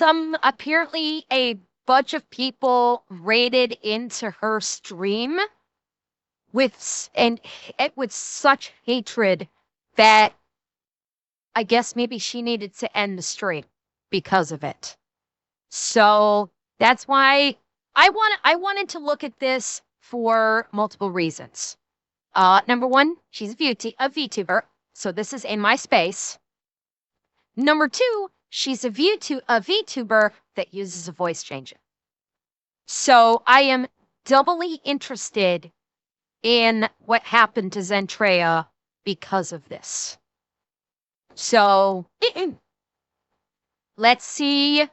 apparently a bunch of people raided into her stream with such hatred that I guess maybe she needed to end the stream because of it. So that's why I wanted to look at this for multiple reasons. Number one, she's a VTuber, so this is in my space. Number two, she's a VTuber that uses a voice changer. So I am doubly interested in what happened to Zentreya because of this. So let's see.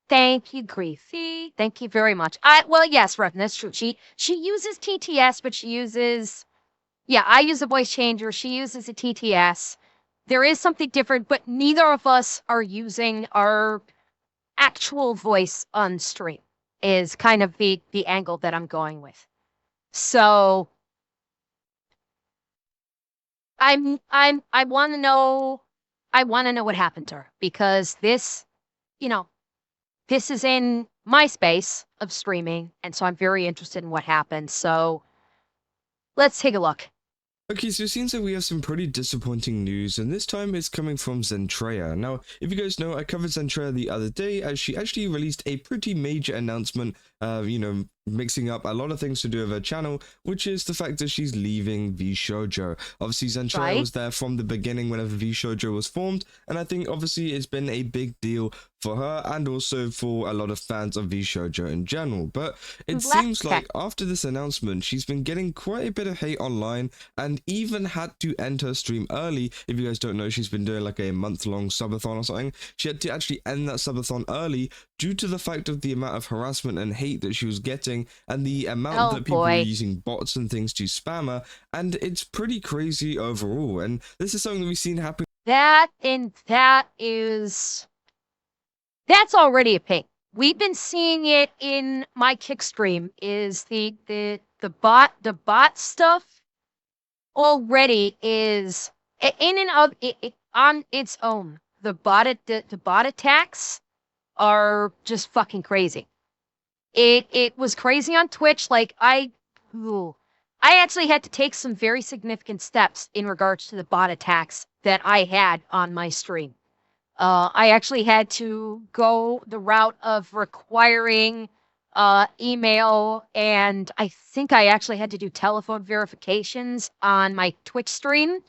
Thank you, Griefy. Thank you very much. Well, yes, Revan, that's true. She uses TTS, but she uses, yeah, I use a voice changer. She uses a TTS. There is something different, but neither of us are using our actual voice on stream. Is kind of the angle that I'm going with. So I want to know what happened to her because this, this is in my space of streaming, and so I'm very interested in what happened. So let's take a look. Okay, so it seems like we have some pretty disappointing news, and this time it's coming from Zentreya. Now, if you guys know, I covered Zentreya the other day as she actually released a pretty major announcement, mixing up a lot of things to do with her channel, which is the fact that she's leaving VShojo. Obviously, Zentreya was there from the beginning whenever VShojo was formed, and I think obviously it's been a big deal for her and also for a lot of fans of VShojo in general. But it seems like after this announcement, she's been getting quite a bit of hate online and even had to end her stream early. If you guys don't know, she's been doing like a month-long subathon or something. She had to actually end that subathon early due to the fact of the amount of harassment and hate that she was getting and the amount that people were using bots and things to spam her, and it's pretty crazy overall. And this is something that we've seen happen. That's already a pain. We've been seeing it in my kick stream. Is the bot stuff already is in and of it on its own. The bot attacks are just fucking crazy. It was crazy on Twitch. Like I actually had to take some very significant steps in regards to the bot attacks that I had on my stream. I actually had to go the route of requiring email, and I think I actually had to do telephone verifications on my Twitch stream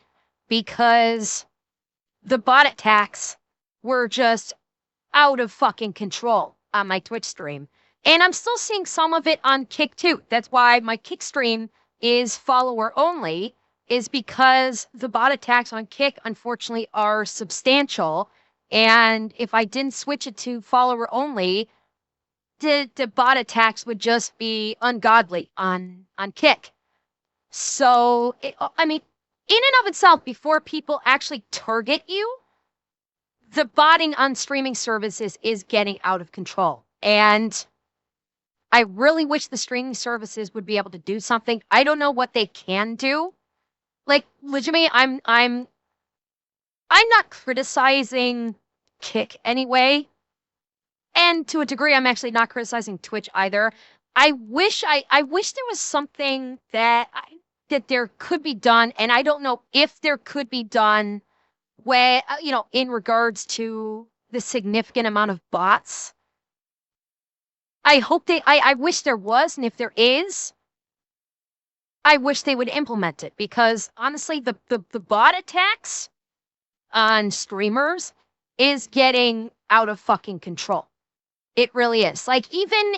because the bot attacks were just out of fucking control on my Twitch stream. And I'm still seeing some of it on Kick too. That's why my Kick stream is follower only, is because the bot attacks on Kick, unfortunately, are substantial. And if I didn't switch it to follower only, the bot attacks would just be ungodly on Kick. So, I mean, in and of itself, before people actually target you, the botting on streaming services is getting out of control. And I really wish the streaming services would be able to do something. I don't know what they can do. Like, legitimately, I'm not criticizing Kick anyway. And to a degree, I'm actually not criticizing Twitch either. I wish there was something that there could be done, and I don't know if there could be done where, in regards to the significant amount of bots. I wish there was, and if there is, I wish they would implement it, because honestly, the bot attacks on streamers is getting out of fucking control. It really is. Like even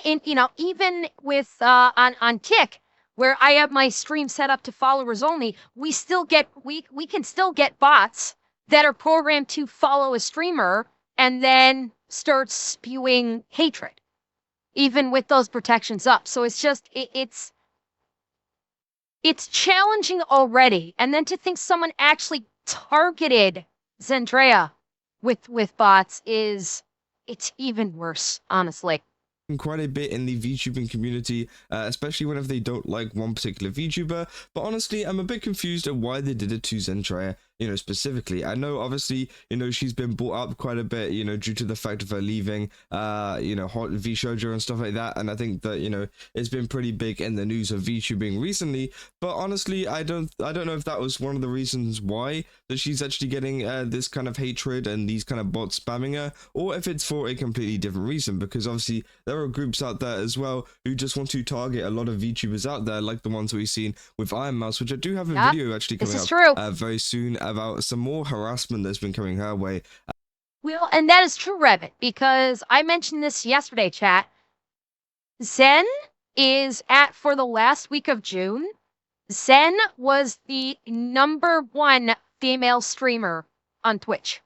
with on Kick, where I have my stream set up to followers only, we can still get bots that are programmed to follow a streamer and then start spewing hatred, even with those protections up. So it's just it's challenging already, and then to think someone actually targeted Zentreya with bots it's even worse, honestly. Quite a bit in the VTubing community, especially whenever they don't like one particular VTuber, but honestly, I'm a bit confused at why they did it to Zentreya. specifically. I know, obviously, she's been brought up quite a bit, due to the fact of her leaving, Hot V Shoujo and stuff like that. And I think that, it's been pretty big in the news of VTubing recently. But honestly, I don't know if that was one of the reasons why that she's actually getting this kind of hatred and these kind of bots spamming her, or if it's for a completely different reason. Because obviously there are groups out there as well who just want to target a lot of VTubers out there, like the ones that we've seen with Iron Mouse, which I do have a video actually coming up very soon about some more harassment that's been coming her way. Well, and that is true, Revit, because I mentioned this yesterday, chat. Zen is for the last week of June, Zen was the #1 female streamer on Twitch.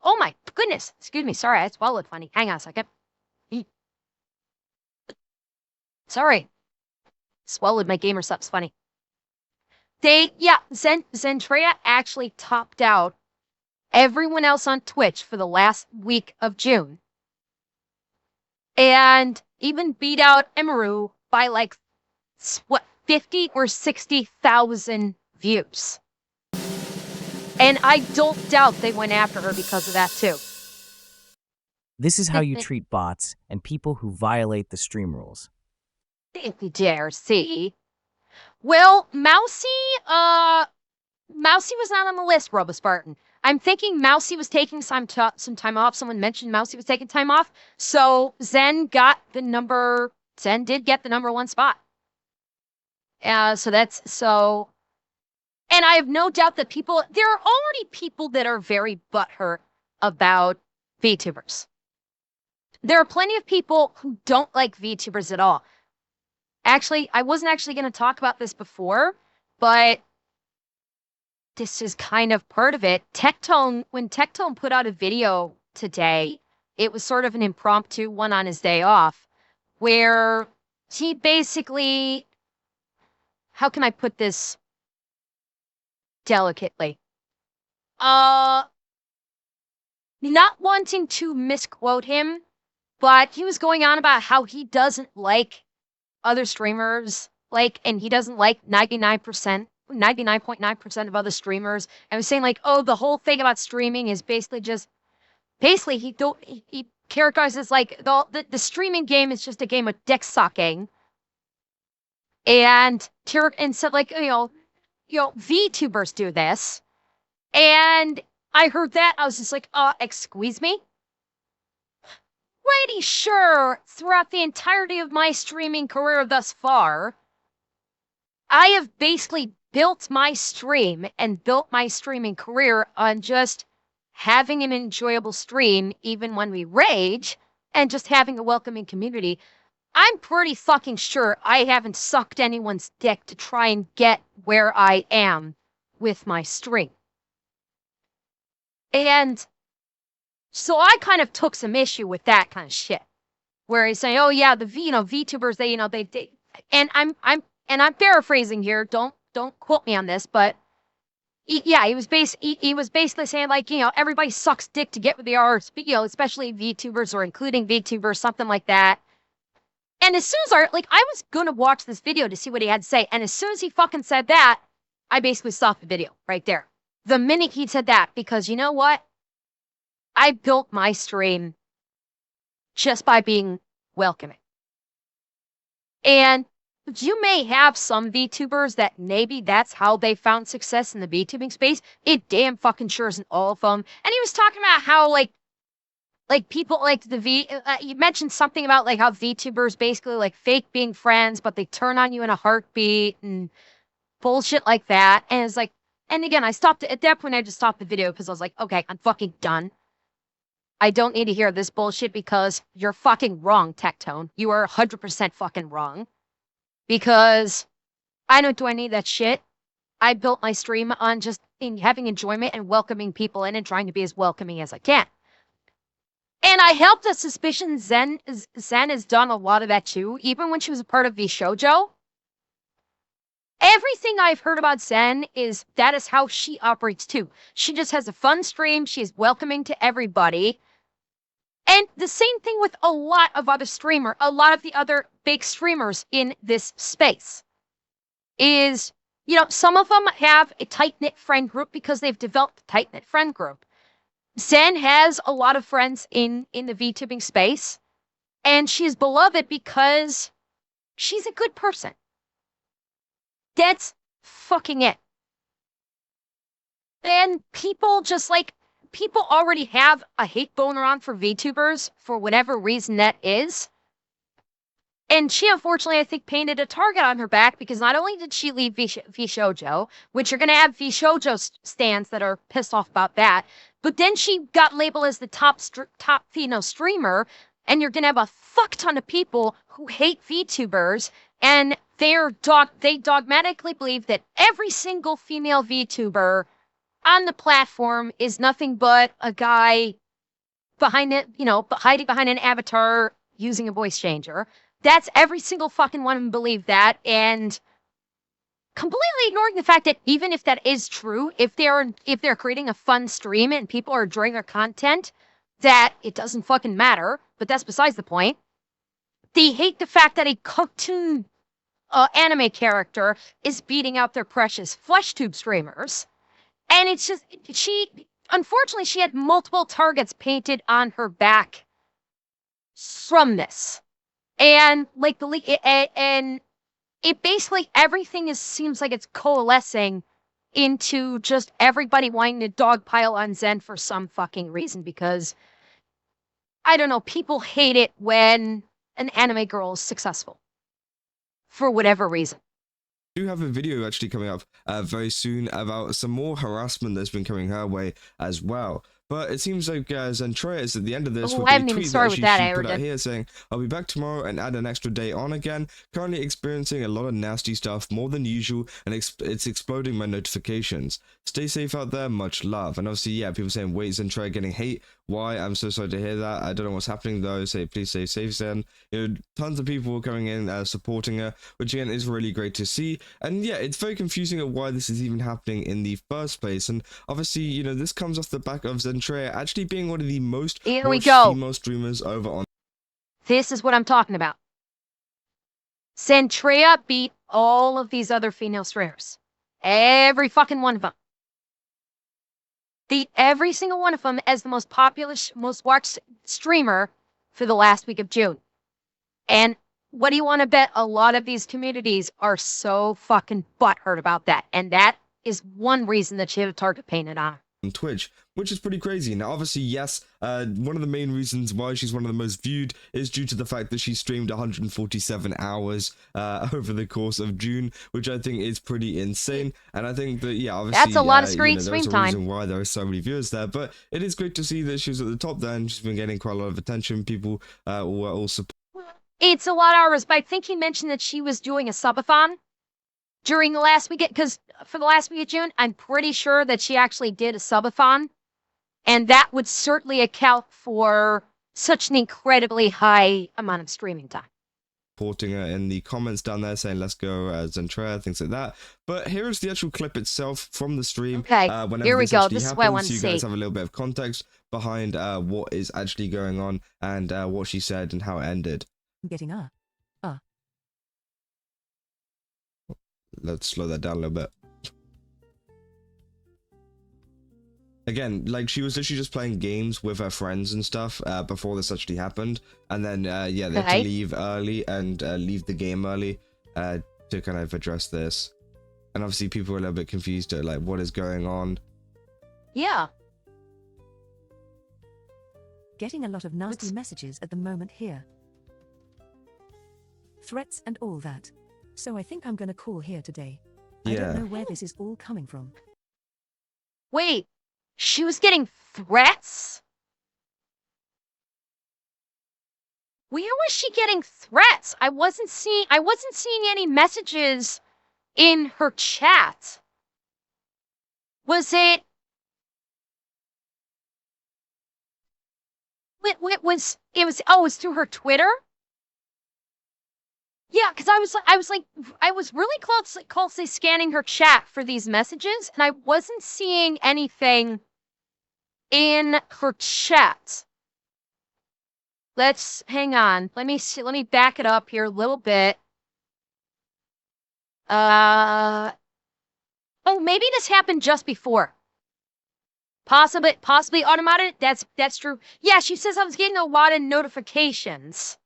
Oh my goodness. Excuse me. Sorry, I swallowed funny. Hang on a second. Sorry. Swallowed my gamer subs funny. Zentreya actually topped out everyone else on Twitch for the last week of June. And even beat out Emiru by like, 50 or 60,000 views. And I don't doubt they went after her because of that too. This is how you treat bots and people who violate the stream rules. If you dare see. Well, Mousy was not on the list, Robospartan. I'm thinking Mousy was taking some time off. Someone mentioned Mousy was taking time off. So Zen did get the #1 spot. And I have no doubt that there are already people that are very butthurt about VTubers. There are plenty of people who don't like VTubers at all. Actually, I wasn't actually going to talk about this before, but this is kind of part of it. When Tectone put out a video today, it was sort of an impromptu one on his day off, where he basically, how can I put this delicately? Not wanting to misquote him, but he was going on about how he doesn't like other streamers, and he doesn't like 99.9% of other streamers. I was saying the whole thing about streaming is basically he characterizes the streaming game is just a game of dick sucking, and said VTubers do this, and I heard that I was just like, excuse me. Pretty sure throughout the entirety of my streaming career thus far, I have basically built my stream and built my streaming career on just having an enjoyable stream, even when we rage, and just having a welcoming community. I'm pretty fucking sure I haven't sucked anyone's dick to try and get where I am with my stream. And so I kind of took some issue with that kind of shit, where he's saying, "Oh yeah, the VTubers, they and I'm paraphrasing here. Don't quote me on this, but he was basically saying everybody sucks dick to get where they are, especially VTubers or including VTubers, something like that." And as soon as I was gonna watch this video to see what he had to say, and as soon as he fucking said that, I basically stopped the video right there. The minute he said that, because you know what? I built my stream just by being welcoming. And you may have some VTubers that maybe that's how they found success in the VTubing space. It damn fucking sure isn't all of them. And he was talking about how people you mentioned something about how VTubers basically fake being friends, but they turn on you in a heartbeat and bullshit like that. And it's and again, I stopped at that point. I just stopped the video because I was like, okay, I'm fucking done. I don't need to hear this bullshit because you're fucking wrong, Tectone. You are 100% fucking wrong. Because I need that shit. I built my stream on just having enjoyment and welcoming people in and trying to be as welcoming as I can. And I held the suspicion Zen has done a lot of that too, even when she was a part of V Shoujo. Everything I've heard about Zen is that is how she operates too. She just has a fun stream. She's welcoming to everybody. And the same thing with a lot of the other big streamers in this space is, you know, some of them have a tight-knit friend group because they've developed a tight-knit friend group. Zen has a lot of friends in the VTubing space, and she's beloved because she's a good person. That's fucking it. And people just like, people already have a hate boner on for VTubers for whatever reason that is. And she unfortunately, I think, painted a target on her back because not only did she leave VShojo, which you're going to have VShojo stands that are pissed off about that, but then she got labeled as the top female streamer, and you're going to have a fuck ton of people who hate VTubers, and they dogmatically believe that every single female VTuber on the platform is nothing but a guy behind it, you know, hiding behind an avatar using a voice changer. That's every single fucking one of them believe that, and completely ignoring the fact that even if that is true, if they're creating a fun stream and people are enjoying their content, that it doesn't fucking matter. But that's besides the point. They hate the fact that a cartoon anime character is beating out their precious flesh tube streamers, and it's just unfortunately she had multiple targets painted on her back from this. And like and it basically everything seems like it's coalescing into just everybody wanting to dogpile on Zen for some fucking reason because I don't know, people hate it when an anime girl is successful for whatever reason. Do have a video actually coming up very soon about some more harassment that's been coming her way as well. But it seems like Zentreya is at the end of this with I a haven't even tweet started that with that. she put out here saying, "I'll be back tomorrow and add an extra day on again. Currently experiencing a lot of nasty stuff, more than usual, and it's exploding my notifications. Stay safe out there, much love." And obviously, yeah, people saying, "Wait, Zentreya getting hate? Why? I'm so sorry to hear that. I don't know what's happening though. Say, please stay safe, Zen." You know, tons of people coming in supporting her, which again is really great to see. And yeah, it's very confusing of why this is even happening in the first place. And obviously, you know, this comes off the back of Zentreya actually being one of the most watched female streamers over on. This is what I'm talking about. Zentreya beat all of these other female streamers. Every fucking one of them. Beat every single one of them as the most popular, most watched streamer for the last week of June. And what do you want to bet? A lot of these communities are so fucking butthurt about that. And that is one reason that she had a target painted on her. Twitch, which is pretty crazy. Now, obviously, yes, one of the main reasons why she's one of the most viewed is due to the fact that she streamed 147 hours over the course of June, which I think is pretty insane. And I think that, yeah, obviously, that's a lot of stream there's a time. reason why there are so many viewers there. But it is great to see that she's at the top there and she's been getting quite a lot of attention. People were all support. It's a lot of hours, but I think he mentioned that she was doing a subathon during the last weekend, because for the last week of June, I'm pretty sure that she actually did a subathon, and that would certainly account for such an incredibly high amount of streaming time. Supporting her in the comments down there saying, "Let's go, Zentreya," things like that. But here is the actual clip itself from the stream. Okay, here we go. This is what I want to see. So you guys have a little bit of context behind what is actually going on and what she said and how it ended. Getting up. Let's slow that down a little bit. Again, like, she was literally just playing games with her friends and stuff before this actually happened. And then, yeah, they had to leave early and leave the game early to kind of address this. And obviously people were a little bit confused at, like, what is going on. Yeah. Getting a lot of nasty messages at the moment here. Threats and all that. So I think I'm gonna call here today. I don't know where this is all coming from. Wait, she was getting threats? Where was she getting threats? I wasn't seeing any messages in her chat. Was it? It was through her Twitter? Yeah, because I was really closely scanning her chat for these messages, and I wasn't seeing anything in her chat. Let's hang on. Let me see. Let me back it up here a little bit. Oh, maybe this happened just before. Possibly automated. That's true. Yeah, she says I was getting a lot of notifications.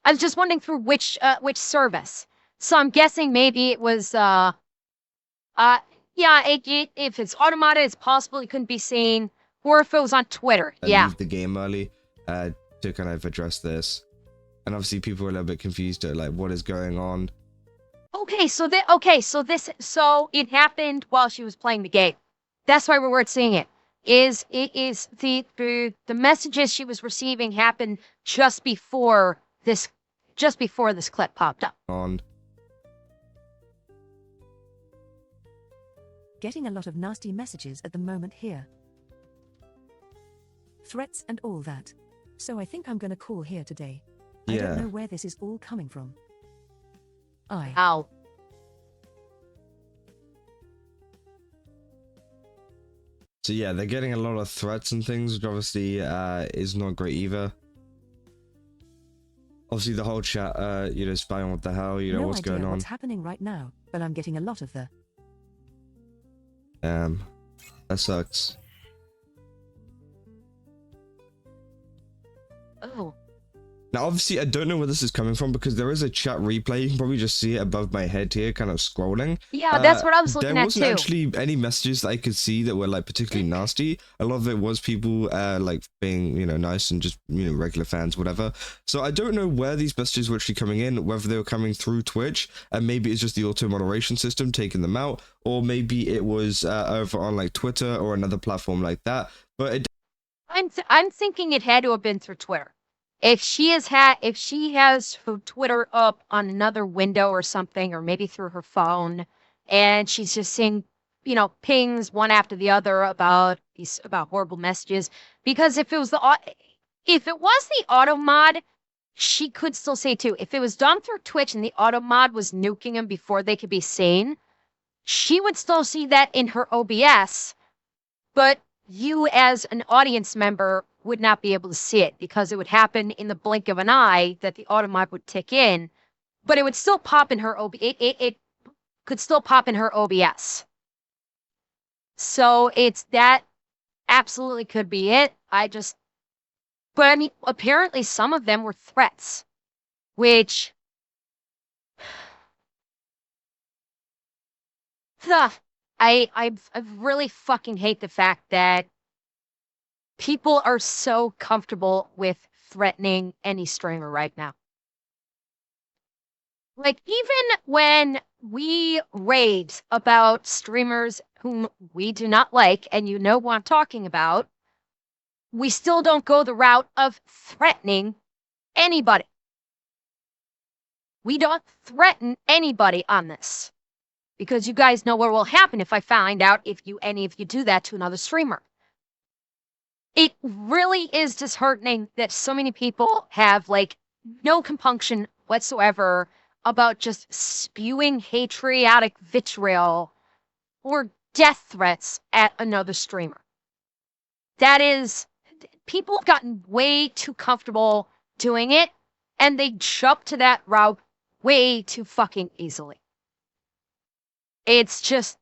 I was just wondering through which service. So I'm guessing maybe it was yeah, if it's automated, it's possible it couldn't be seen, or if it was on Twitter. Yeah. Leave the game early to kind of address this, and obviously people are a little bit confused at like what is going on. So it happened while she was playing the game. That's why we're seeing it. The messages she was receiving happened just before this clip popped up. Getting a lot of nasty messages at the moment here. Threats and all that. So I think I'm gonna call here today. I don't know where this is all coming from. Ow. So yeah, they're getting a lot of threats and things, which obviously is not great either. Obviously the whole chat, spying what the hell, no what's idea going on. What's happening right now, but I'm getting a lot of the. That sucks. Oh. Now, obviously, I don't know where this is coming from because there is a chat replay. You can probably just see it above my head here, kind of scrolling. Yeah, that's what I was looking at too. There wasn't actually any messages that I could see that were like particularly nasty. A lot of it was people like being, nice and just, regular fans, whatever. So I don't know where these messages were actually coming in, whether they were coming through Twitch, and maybe it's just the auto moderation system taking them out, or maybe it was over on like Twitter or another platform like that. But I'm thinking it had to have been through Twitter. If she has her Twitter up on another window or something, or maybe through her phone, and she's just seeing, pings one after the other about horrible messages. Because if it was the auto mod, she could still say too. If it was done through Twitch and the auto mod was nuking them before they could be seen, she would still see that in her OBS, but you as an audience member would not be able to see it because it would happen in the blink of an eye that the automod would tick in, but it would still pop in her it could still pop in her OBS. So that absolutely could be it. But I mean, apparently some of them were threats, which I really fucking hate the fact that people are so comfortable with threatening any streamer right now. Like, even when we rave about streamers whom we do not like, and what I'm talking about, we still don't go the route of threatening anybody. We don't threaten anybody on this. Because you guys know what will happen if I find out if any of you do that to another streamer. It really is disheartening that so many people have, like, no compunction whatsoever about just spewing patriotic vitriol or death threats at another streamer. People have gotten way too comfortable doing it, and they jump to that route way too fucking easily. It's just...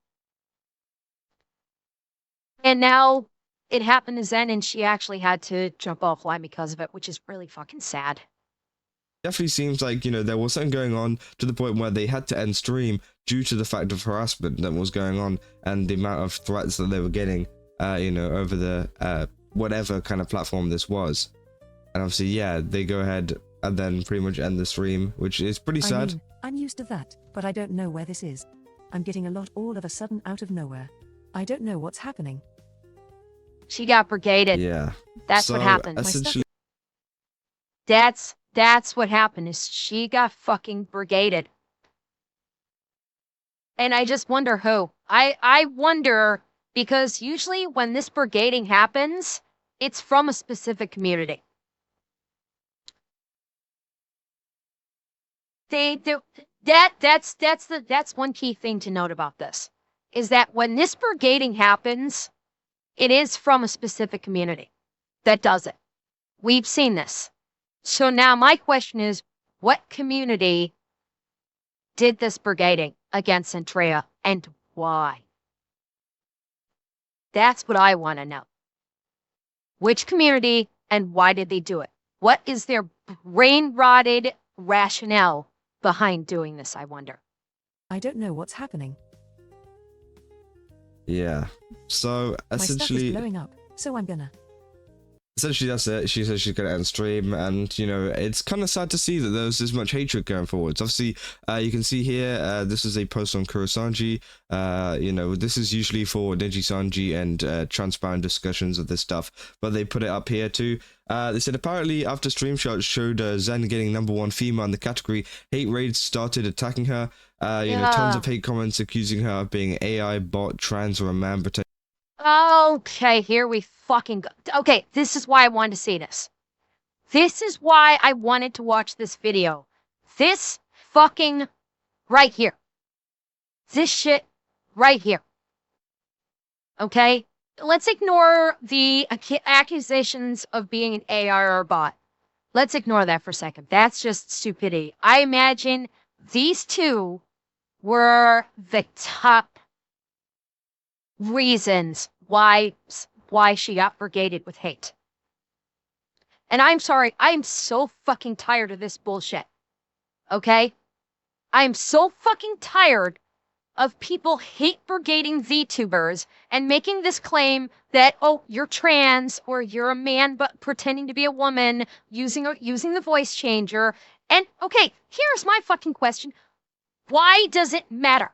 And now it happened to Zen, and she actually had to jump offline because of it, which is really fucking sad. Definitely seems like, there was something going on to the point where they had to end stream due to the fact of harassment that was going on and the amount of threats that they were getting, over the, whatever kind of platform this was. And obviously, yeah, they go ahead and then pretty much end the stream, which is pretty sad. I mean, I'm used to that, but I don't know where this is. I'm getting a lot all of a sudden out of nowhere. I don't know what's happening. She got brigaded. Yeah. That's what happened. Essentially, that's what happened, is she got fucking brigaded. And I just wonder who. I wonder, because usually when this brigading happens, it's from a specific community. That's one key thing to note about this, is that when this brigading happens, it is from a specific community that does it. We've seen this. So now my question is, what community did this brigading against Zentreya, and why? That's what I want to know. Which community and why did they do it? What is their brain-rotted rationale behind doing this, I wonder? I don't know what's happening. Yeah. So My stuff is essentially, blowing up, so I'm gonna. that's it. She says she's gonna end stream, and you know it's kind of sad to see that there's this much hatred going forwards. Obviously, you can see here, this is a post on Kurosanji. You know, this is usually for Neji Sanji and transparent discussions of this stuff, but they put it up here too. They said apparently after stream shots showed Zen getting #1 female in the category, hate raids started attacking her. You know, tons of hate comments accusing her of being AI, bot, trans, or a man pretending. Okay, here we fucking go. Okay, this is why I wanted to see this. This is why I wanted to watch this video. This fucking right here. This shit right here. Okay? Let's ignore the accusations of being an AI or a bot. Let's ignore that for a second. That's just stupidity. I imagine these two were the top reasons why she got brigaded with hate. And I'm sorry, I am so fucking tired of this bullshit. Okay? I am so fucking tired of people hate brigading VTubers and making this claim that, oh, you're trans or you're a man but pretending to be a woman using the voice changer. And okay, here's my fucking question. Why does it matter?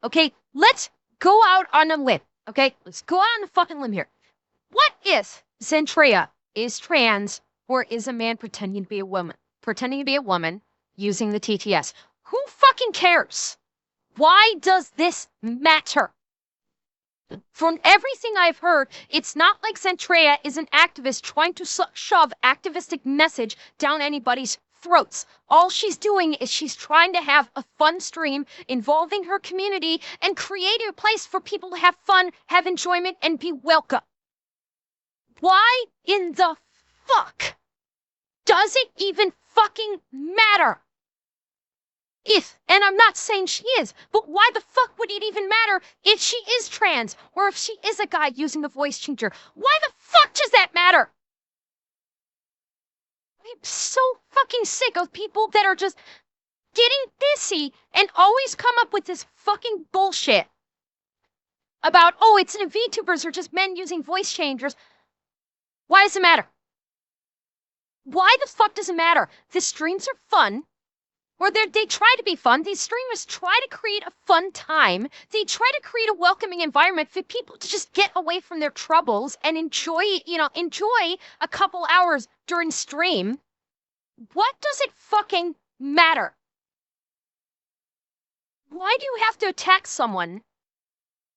Okay, let's go out on a limb. Okay, let's go out on a fucking limb here. What if Zentreya is trans or is a man pretending to be a woman? Pretending to be a woman using the TTS. Who fucking cares? Why does this matter? From everything I've heard, it's not like Zentreya is an activist trying to shove activistic message down anybody's throats. All she's doing is she's trying to have a fun stream involving her community and create a place for people to have fun, have enjoyment, and be welcome. Why in the fuck does it even fucking matter? And I'm not saying she is, but why the fuck would it even matter if she is trans or if she is a guy using the voice changer? Why the fuck does that matter? I'm so fucking sick of people that are just getting pissy and always come up with this fucking bullshit about, oh, it's in VTubers or just men using voice changers. Why does it matter? Why the fuck does it matter? The streams are fun. Or they try to be fun. These streamers try to create a fun time. They try to create a welcoming environment for people to just get away from their troubles and enjoy a couple hours during stream. What does it fucking matter? Why do you have to attack someone?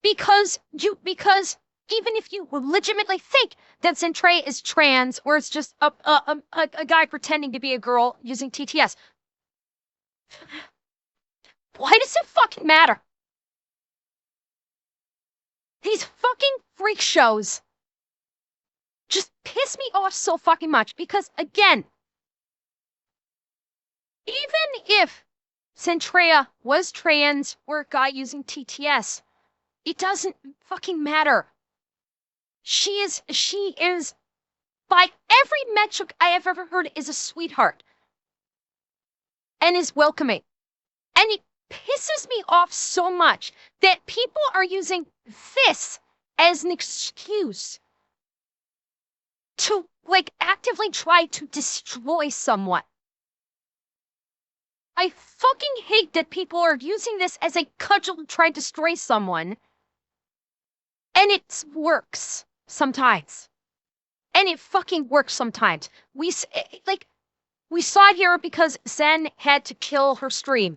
Because even if you legitimately think that Zentreya is trans or it's just a guy pretending to be a girl using TTS, why does it fucking matter? These fucking freak shows just piss me off so fucking much because, again, even if Zentreya was trans or a guy using TTS, it doesn't fucking matter. She is, by every metric I have ever heard, is a sweetheart. And is welcoming. And it pisses me off so much that people are using this as an excuse to, like, actively try to destroy someone. I fucking hate that people are using this as a cudgel to try to destroy someone. And it works sometimes. And it fucking works sometimes. We saw it here because Zen had to kill her stream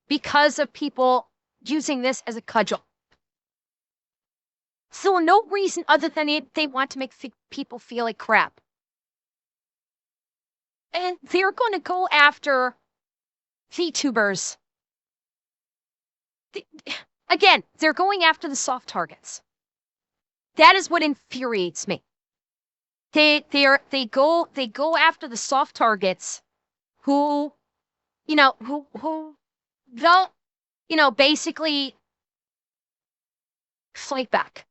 because of people using this as a cudgel. So no reason other than they want to make people feel like crap. And they're going to go after VTubers. Again, they're going after the soft targets. That is what infuriates me. They go after the soft targets who don't, basically fight back.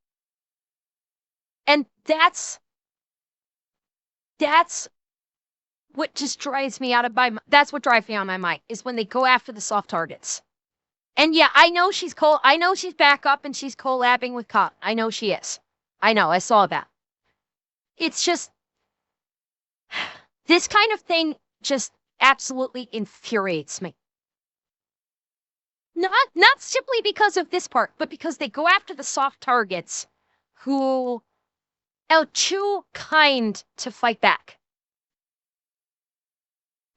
And that's what just drives me out of my, that's what drives me on my mind, is when they go after the soft targets. And yeah, I know she's I know she's back up and she's collabing with Cotton. I know she is. I know, I saw that. It's just, this kind of thing just absolutely infuriates me. Not simply because of this part, but because they go after the soft targets who are too kind to fight back.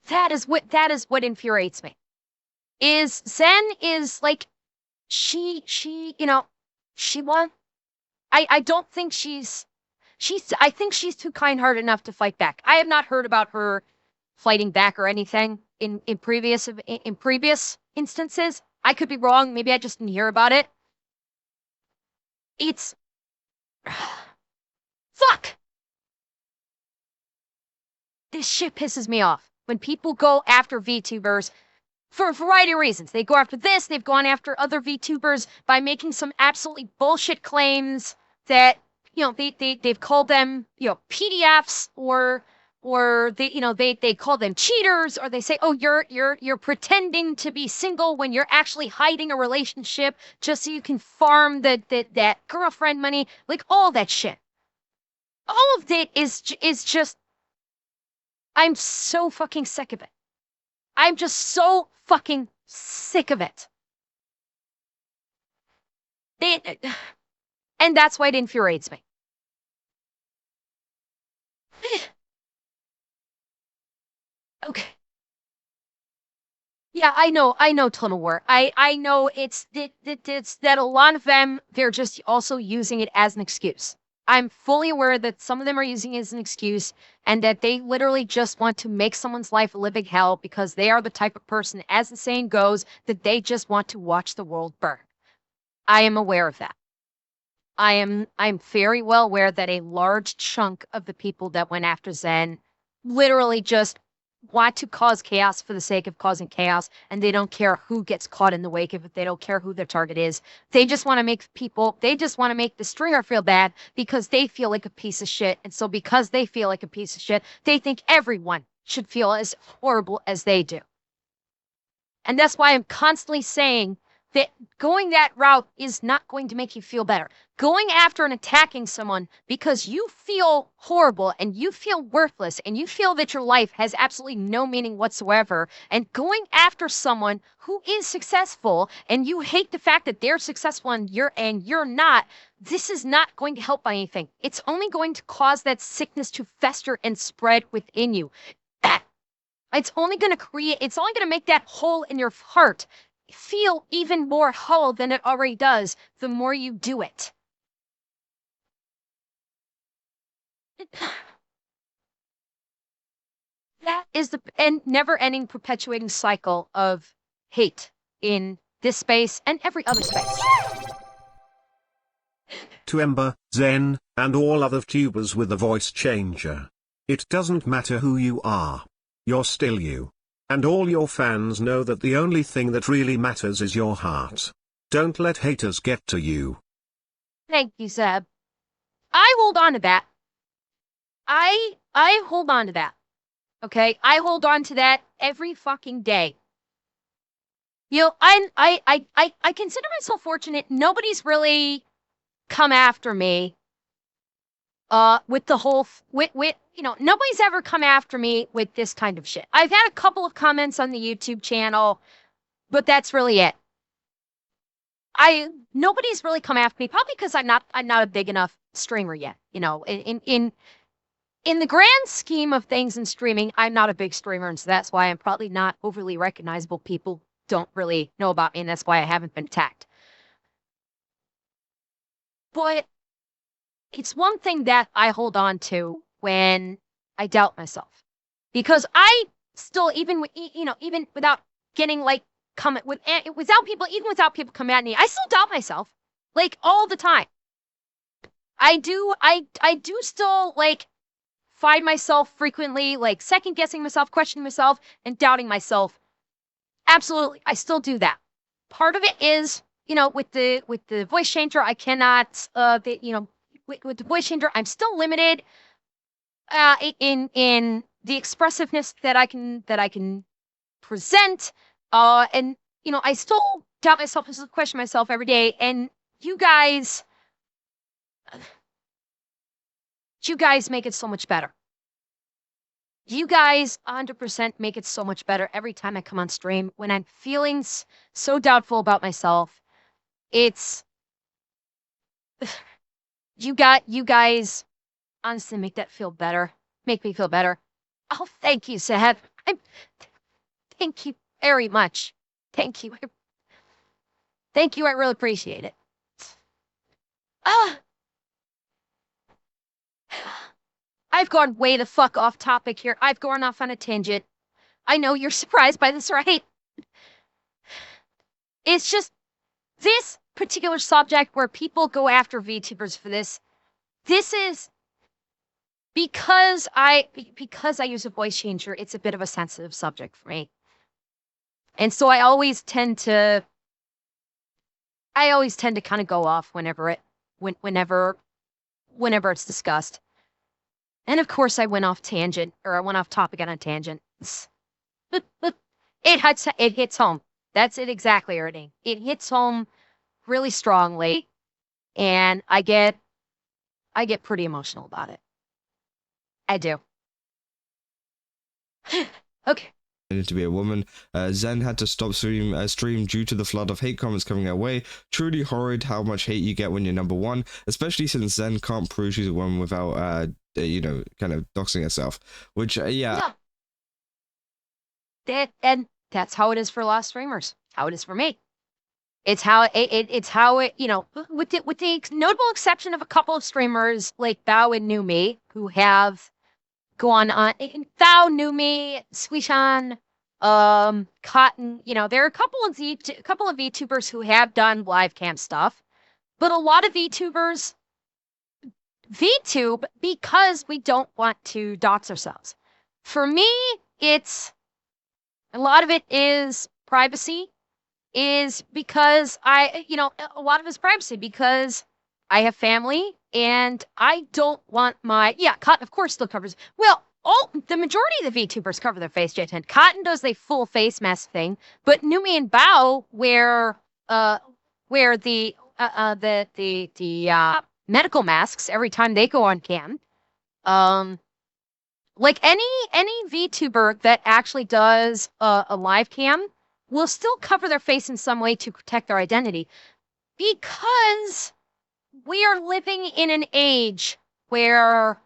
That is what infuriates me. Is Zen is like, she won. I don't think I think she's too kind-hearted enough to fight back. I have not heard about her fighting back or anything in previous instances. I could be wrong. Maybe I just didn't hear about it. It's fuck. This shit pisses me off when people go after VTubers for a variety of reasons. They go after this. They've gone after other VTubers by making some absolutely bullshit claims that, they've called them, PDFs, or they call them cheaters, or they say, oh, you're pretending to be single when you're actually hiding a relationship just so you can farm that girlfriend money, like all that shit. All of it is just, I'm so fucking sick of it. I'm just so fucking sick of it. And that's why it infuriates me. Okay. Yeah, I know Tunnel War. I know it's that a lot of them, they're just also using it as an excuse. I'm fully aware that some of them are using it as an excuse, and that they literally just want to make someone's life a living hell because they are the type of person, as the saying goes, that they just want to watch the world burn. I am aware of that. I'm very well aware that a large chunk of the people that went after Zen literally just want to cause chaos for the sake of causing chaos, and they don't care who gets caught in the wake of it. They don't care who their target is. They just want to make the stringer feel bad because they feel like a piece of shit. And so because they feel like a piece of shit, they think everyone should feel as horrible as they do. And that's why I'm constantly saying that going that route is not going to make you feel better. Going after and attacking someone because you feel horrible and you feel worthless and you feel that your life has absolutely no meaning whatsoever, and going after someone who is successful and you hate the fact that they're successful and you're not, this is not going to help by anything. It's only going to cause that sickness to fester and spread within you. It's only going to make that hole in your heart feel even more hollow than it already does the more you do it. That is the never-ending perpetuating cycle of hate in this space and every other space. To Ember, Zen, and all other tubers with a voice changer. It doesn't matter who you are. You're still you. And all your fans know that the only thing that really matters is your heart. Don't let haters get to you. Thank you, Zeb. I hold on to that. I hold on to that. Okay? I hold on to that every fucking day. I consider myself fortunate. Nobody's really come after me with the whole nobody's ever come after me with this kind of shit. I've had a couple of comments on the YouTube channel, but that's really it. Nobody's really come after me, probably because I'm not a big enough streamer yet. In the grand scheme of things in streaming, I'm not a big streamer, and so that's why I'm probably not overly recognizable. People don't really know about me, and that's why I haven't been attacked. But it's one thing that I hold on to when I doubt myself, because I still, even without getting without people coming at me, I still doubt myself, like, all the time. I do still, like, find myself frequently, like, second guessing myself, questioning myself, and doubting myself. Absolutely, I still do that. Part of it is with the voice changer, I cannot, with the voice changer, I'm still limited in the expressiveness that I can present. And I still doubt myself, I still question myself every day. And you guys make it so much better. You guys 100% make it so much better every time I come on stream. When I'm feeling so doubtful about myself, it's you guys honestly make that feel better. Make me feel better. Oh, thank you, Seth. Thank you very much. Thank you. Thank you. I really appreciate it. I've gone way the fuck off topic here. I've gone off on a tangent. I know you're surprised by this, right? It's just this particular subject where people go after VTubers for this. This is because I use a voice changer. It's a bit of a sensitive subject for me, and so I always tend to kind of go off whenever it's discussed. And of course, I went off topic on a tangent. It hits home. That's it exactly, Ernie. It hits home really strongly, and I get pretty emotional about it. I do. Okay. To be a woman. Zen had to stop stream due to the flood of hate comments coming her way. Truly horrid how much hate you get when you're number one, especially since Zen can't prove she's a woman without, kind of doxing herself. Which, yeah. And that's how it is for a lot of streamers. How it is for me. It's how it, with the notable exception of a couple of streamers like Bao and Numi, who have gone on. Bao, Numi, Swishan, Cotton. There are a couple of VTubers who have done live cam stuff, but a lot of VTubers VTube because we don't want to dox ourselves. For me, a lot of it is privacy. Is because a lot of it's privacy because I have family and I don't want Cotton, of course, still covers. Well, the majority of the VTubers cover their face, J10. Cotton does the full face mask thing, but Numi and Bao wear the medical masks every time they go on cam. Like any VTuber that actually does a live cam will still cover their face in some way to protect their identity, because we are living in an age where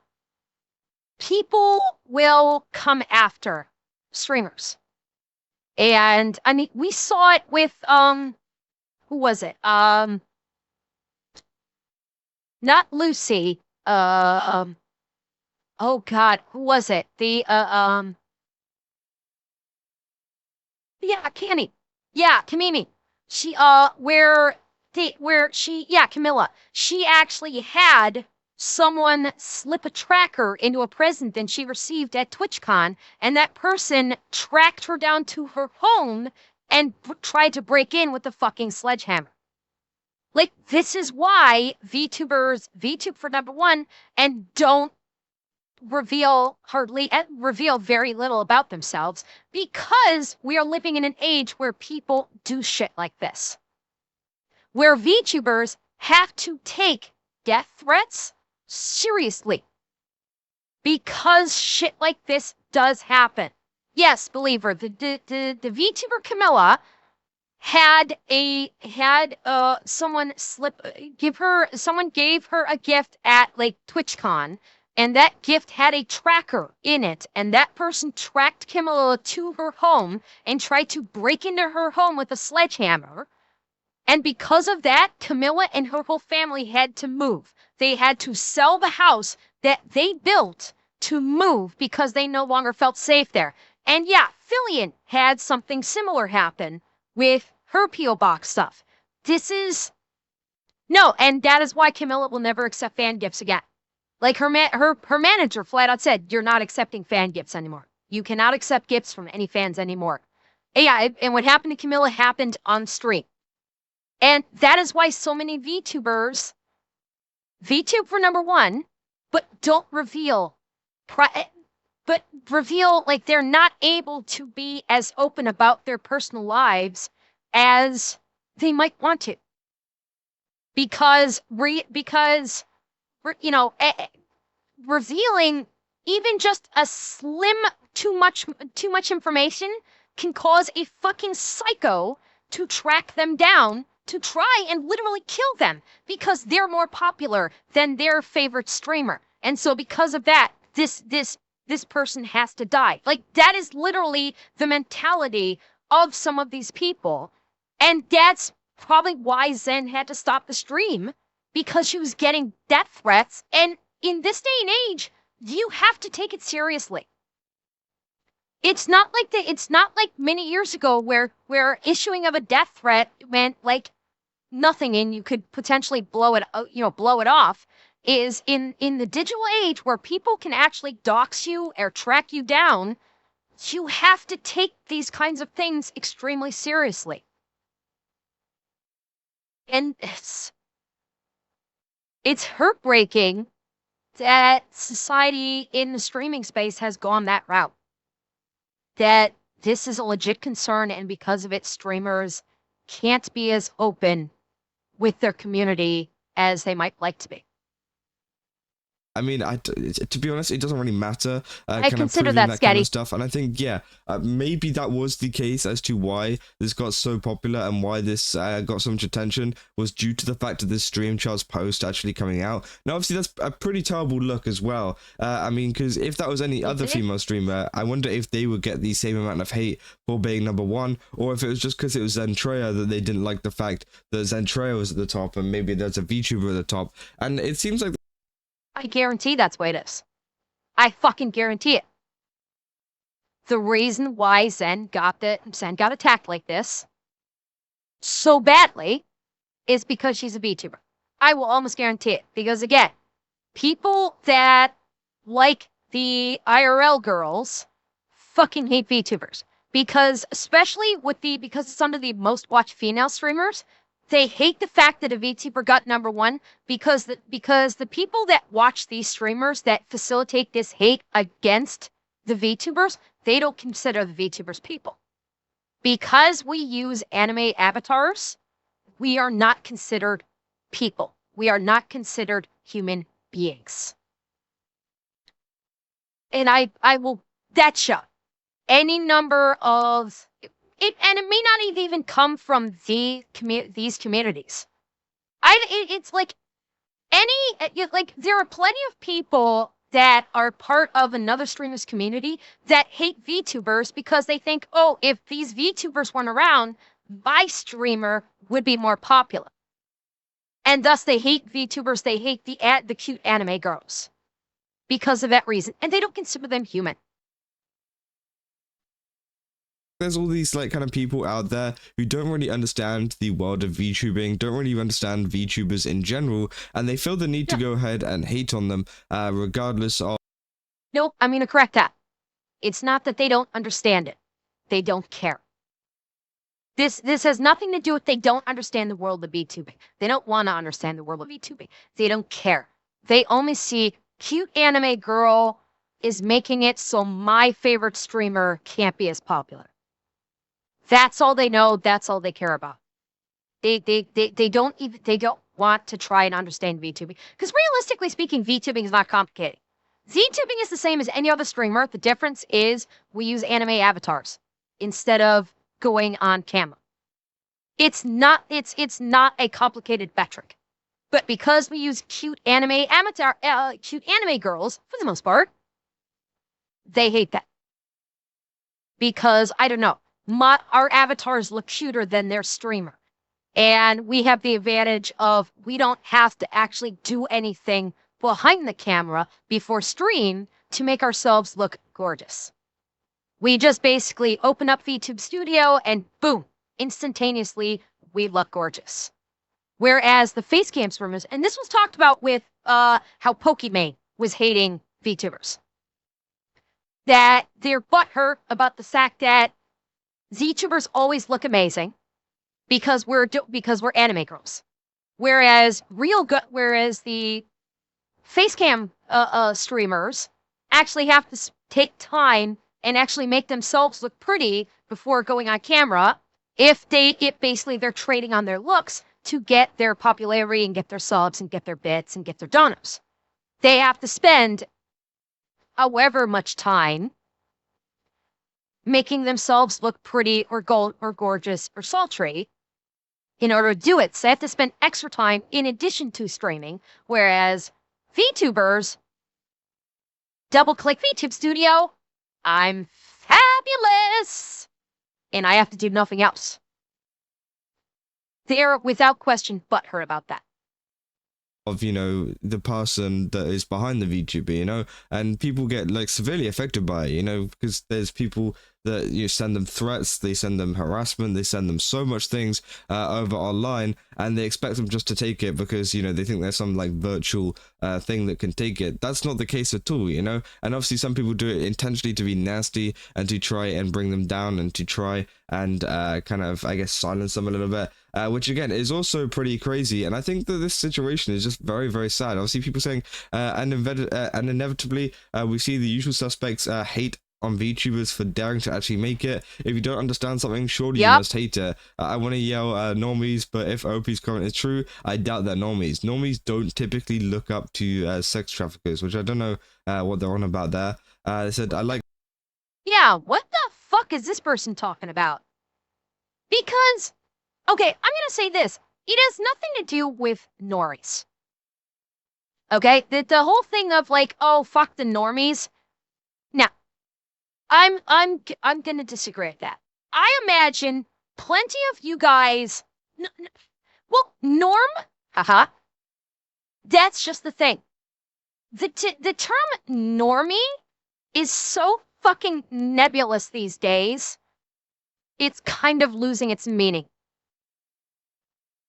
people will come after streamers. And I mean, we saw it with who was it? Not Lucy. Oh God, who was it? Cammy. Yeah, Kamimi. She Camilla. She actually had someone slip a tracker into a present that she received at TwitchCon, and that person tracked her down to her home and tried to break in with the fucking sledgehammer. Like, this is why VTubers VTube for number one and don't reveal very little about themselves, because we are living in an age where people do shit like this, where VTubers have to take death threats seriously because shit like this does happen. Yes, believer, the VTuber Camilla had someone gave her a gift at like TwitchCon, and that gift had a tracker in it, and that person tracked Camilla to her home and tried to break into her home with a sledgehammer. And because of that, Camilla and her whole family had to move. They had to sell the house that they built to move because they no longer felt safe there. And yeah, Fillion had something similar happen with her P.O. Box stuff. And that is why Camilla will never accept fan gifts again. Like her manager flat out said, you're not accepting fan gifts anymore. You cannot accept gifts from any fans anymore. And what happened to Camilla happened on stream. And that is why so many VTubers VTube for number one, but don't reveal, but reveal like they're not able to be as open about their personal lives as they might want to. Because revealing even just a slim too much information can cause a fucking psycho to track them down to try and literally kill them because they're more popular than their favorite streamer. And so because of that, this person has to die. Like, that is literally the mentality of some of these people. And that's probably why Zen had to stop the stream, because she was getting death threats. And in this day and age, you have to take it seriously. It's not like many years ago where issuing of a death threat meant like nothing and you could potentially blow it off. Is in the digital age where people can actually dox you or track you down, you have to take these kinds of things extremely seriously. And it's heartbreaking that society in the streaming space has gone that route. That this is a legit concern, and because of it, streamers can't be as open with their community as they might like to be. I mean, to be honest, it doesn't really matter. I consider that kind sketty of stuff, and I think maybe that was the case as to why this got so popular and why this got so much attention was due to the fact of this Stream Charts post actually coming out. Now, obviously, that's a pretty terrible look as well. I mean, because if that was any other female streamer, I wonder if they would get the same amount of hate for being number one, or if it was just because it was Zentreya that they didn't like the fact that Zentreya was at the top and maybe there's a VTuber at the top. And it seems like I guarantee that's the way it is. I fucking guarantee it. The reason why Zen got attacked like this so badly is because she's a VTuber. I will almost guarantee it. Because again, people that like the IRL girls fucking hate VTubers. Because especially because it's under the most watched female streamers, they hate the fact that a VTuber got number one because the people that watch these streamers that facilitate this hate against the VTubers, they don't consider the VTubers people. Because we use anime avatars, we are not considered people. We are not considered human beings. And I will shot any number of it, and it may not even come from these communities. It's like there are plenty of people that are part of another streamer's community that hate VTubers because they think, oh, if these VTubers weren't around, my streamer would be more popular. And thus they hate VTubers, they hate the cute anime girls because of that reason. And they don't consider them human. There's all these kind of people out there who don't really understand the world of VTubing, don't really understand VTubers in general, and they feel the need to go ahead and hate on them, regardless of... Nope, I'm going to correct that. It's not that they don't understand it. They don't care. This has nothing to do with they don't understand the world of VTubing. They don't want to understand the world of VTubing. They don't care. They only see cute anime girl is making it so my favorite streamer can't be as popular. That's all they know. That's all they care about. They don't want to try and understand VTubing. Because realistically speaking, VTubing is not complicated. VTubing is the same as any other streamer. The difference is we use anime avatars instead of going on camera. It's not a complicated metric. But because we use cute anime girls for the most part, they hate that. Because I don't know. Our avatars look cuter than their streamer. And we have the advantage of we don't have to actually do anything behind the camera before stream to make ourselves look gorgeous. We just basically open up VTube Studio and boom, instantaneously we look gorgeous. Whereas the face cam streamers, and this was talked about with how Pokimane was hating VTubers, that they're butthurt about the fact that VTubers always look amazing because we're anime girls. Whereas the facecam streamers actually have to take time and actually make themselves look pretty before going on camera. If basically they're trading on their looks to get their popularity and get their subs and get their bits and get their donos. They have to spend however much time making themselves look pretty or gorgeous or sultry in order to do it. So they have to spend extra time in addition to streaming, whereas VTubers, double-click VTube Studio, I'm fabulous, and I have to do nothing else. They're, without question, butthurt about that. Of, you know, the person that is behind the VTuber, you know, and people get like severely affected by it, you know, because there's people that you send them threats, they send them harassment, they send them so much things over online, and they expect them just to take it because, you know, they think there's some like virtual thing that can take it. That's not the case at all, you know, and obviously some people do it intentionally to be nasty and to try and bring them down and to try and kind of, I guess, silence them a little bit. Which again is also pretty crazy, and I think that this situation is just very, very sad. Obviously, people saying, and inevitably, we see the usual suspects hate on VTubers for daring to actually make it. If you don't understand something, surely you must hate it. I want to yell normies, but if OP's comment is true, I doubt they're normies. Normies don't typically look up to sex traffickers, which I don't know what they're on about there. They said, I like... Yeah, what the fuck is this person talking about? Because, okay, I'm gonna say this. It has nothing to do with normies. Okay? The whole thing of like, oh, fuck the normies. Now, I'm gonna disagree with that. I imagine plenty of you guys, well, norm, haha, that's just the thing. The term normie is so fucking nebulous these days, it's kind of losing its meaning.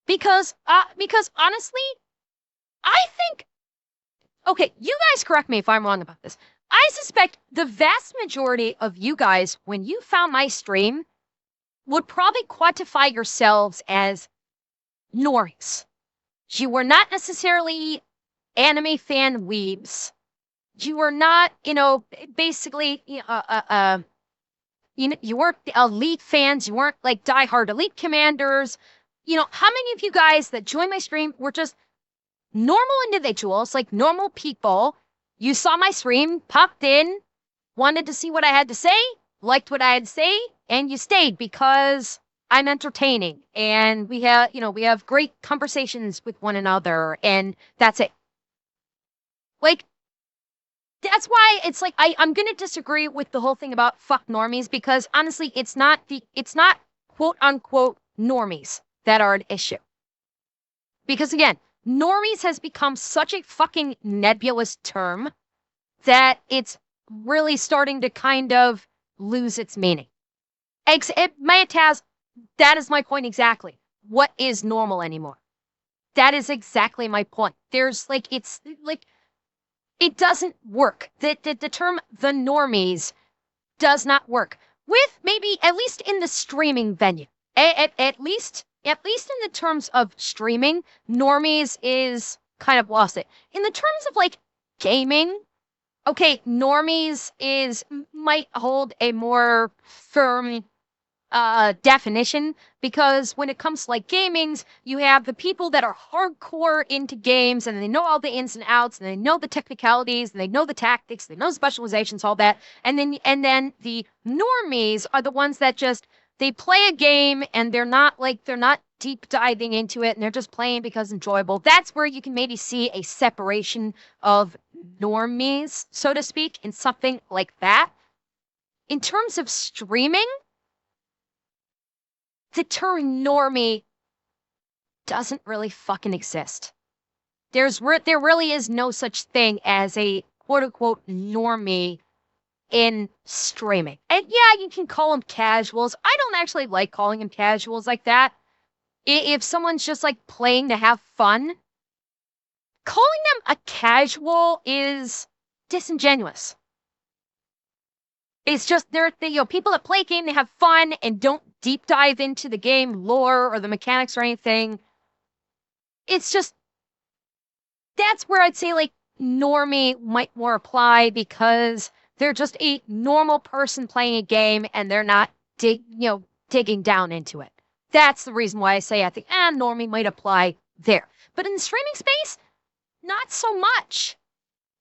Because honestly, I think, okay, you guys correct me if I'm wrong about this. I suspect the vast majority of you guys, when you found my stream, would probably quantify yourselves as normies. You were not necessarily anime fan weebs. You were not, you know, basically, you know, you weren't elite fans. You weren't like diehard elite commanders. You know, how many of you guys that joined my stream were just normal individuals, like normal people? You saw my stream, popped in, wanted to see what I had to say, liked what I had to say, and you stayed because I'm entertaining and we have great conversations with one another, and that's it. Like, that's why it's like I'm gonna disagree with the whole thing about fuck normies, because honestly, it's not quote unquote normies that are an issue. Because again, normies has become such a fucking nebulous term that it's really starting to kind of lose its meaning. That is my point exactly. What is normal anymore? That is exactly my point. There's like, it's like, it doesn't work. The term the normies does not work. With maybe, at least in the streaming venue. At least in the terms of streaming, normies is kind of lost it. In the terms of like gaming, okay, normies might hold a more firm definition, because when it comes to like gamings, you have the people that are hardcore into games and they know all the ins and outs and they know the technicalities and they know the tactics, they know specializations, all that. And then the normies are the ones that just, they play a game and they're not deep diving into it and they're just playing because it's enjoyable. That's where you can maybe see a separation of normies, so to speak, in something like that. In terms of streaming, the term normie doesn't really fucking exist. There really is no such thing as a quote-unquote normie in streaming. And yeah, you can call them casuals. I don't actually like calling them casuals like that. If someone's just like playing to have fun, calling them a casual is disingenuous. It's just they're people that play a game, they have fun and don't deep dive into the game lore or the mechanics or anything. It's just, that's where I'd say like normie might more apply because they're just a normal person playing a game and they're not digging down into it. That's the reason why I say I think normie might apply there. But in the streaming space, not so much.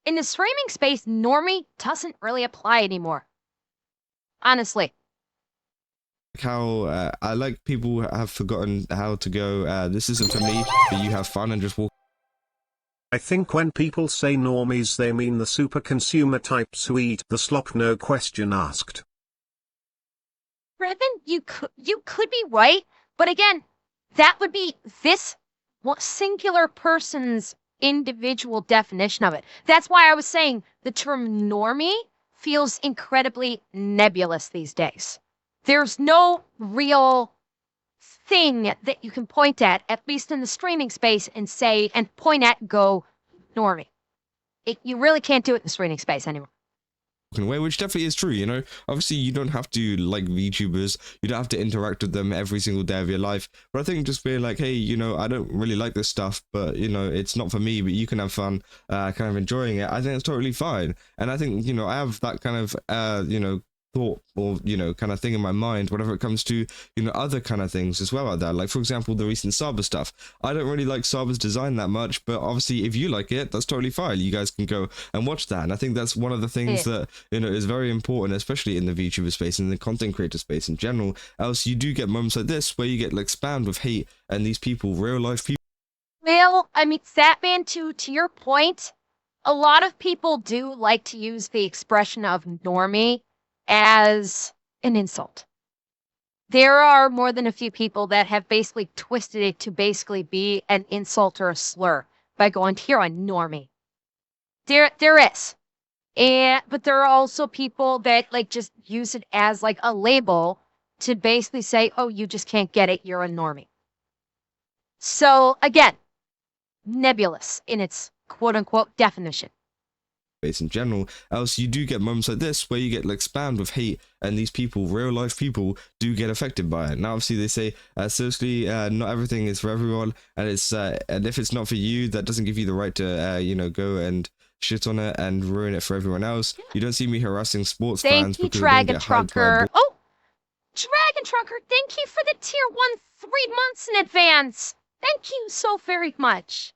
In the streaming space, normie doesn't really apply anymore. Honestly. How I like people have forgotten how to go, this isn't for me, but you have fun and just walk. I think when people say normies they mean the super consumer types who eat the slop, no question asked. Brevin, you could be right, but again, that would be this singular person's individual definition of it. That's why I was saying the term normie feels incredibly nebulous these days. There's no real thing that you can point at least in the streaming space, and say, and point at, go, normie. You really can't do it in the streaming space anymore. Way, which definitely is true, you know. Obviously, you don't have to like VTubers, you don't have to interact with them every single day of your life. But I think just being like, hey, you know, I don't really like this stuff, but you know, it's not for me, but you can have fun, kind of enjoying it. I think it's totally fine. And I think, you know, I have that kind of, you know, thought or, you know, kind of thing in my mind whenever it comes to, you know, other kind of things as well like that. Like, for example, the recent Saba stuff. I don't really like Saba's design that much, but obviously if you like it, that's totally fine. You guys can go and watch that. And I think that's one of the things that, you know, is very important, especially in the VTuber space and the content creator space in general. Else you do get moments like this where you get like spammed with hate, and these people, real life people. Well, I mean, Satman, to your point, a lot of people do like to use the expression of normie as an insult. There are more than a few people that have basically twisted it to basically be an insult or a slur by going, "Here, a normie." There is. But there are also people that like just use it as like a label to basically say, "Oh, you just can't get it, you're a normie." So again, nebulous in its quote unquote definition. In general, else you do get moments like this where you get like spammed with hate, and these people, real life people, do get affected by it. Now obviously they say seriously, not everything is for everyone, and it's and if it's not for you, that doesn't give you the right to you know, go and shit on it and ruin it for everyone else. You don't see me harassing sports fans Thank you, because Dragon they don't get hyped by Trucker. Oh, Dragon Trucker, thank you for the tier 1 3 months in advance. Thank you so very much.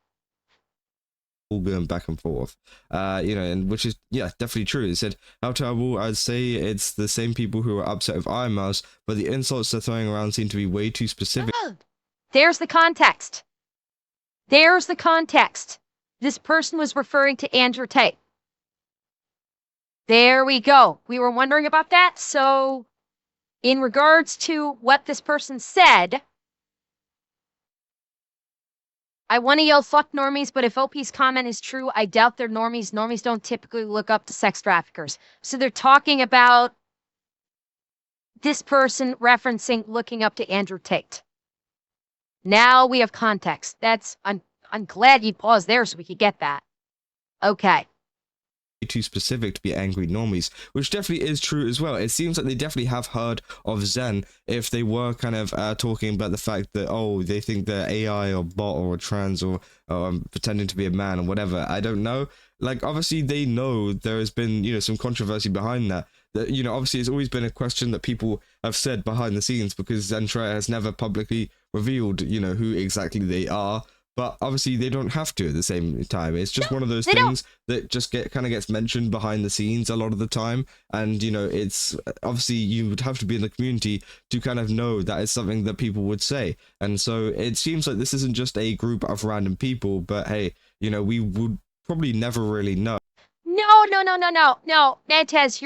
all going back and forth, you know, and which is, yeah, definitely true. It said, how terrible. I'd say it's the same people who are upset with Iron Mouse, but the insults they're throwing around seem to be way too specific. There's the context. There's the context. This person was referring to Andrew Tate. There we go. We were wondering about that. So in regards to what this person said, I want to yell fuck normies, but if OP's comment is true, I doubt they're normies. Normies don't typically look up to sex traffickers. So they're talking about this person referencing looking up to Andrew Tate. Now we have context. I'm glad you paused there so we could get that. Okay. Too specific to be angry normies, which definitely is true as well. It seems like they definitely have heard of Zen if they were kind of talking about the fact that, oh, they think they're AI or bot or trans or pretending to be a man or whatever. I don't know. Like, obviously they know there has been, you know, some controversy behind that. That, you know, obviously it's always been a question that people have said behind the scenes because Zentreya has never publicly revealed, you know, who exactly they are. But obviously they don't have to at the same time. It's just one of those things that just kind of gets mentioned behind the scenes a lot of the time. And, you know, it's obviously you would have to be in the community to kind of know that is something that people would say. And so it seems like this isn't just a group of random people, but hey, you know, we would probably never really know. No, Natez,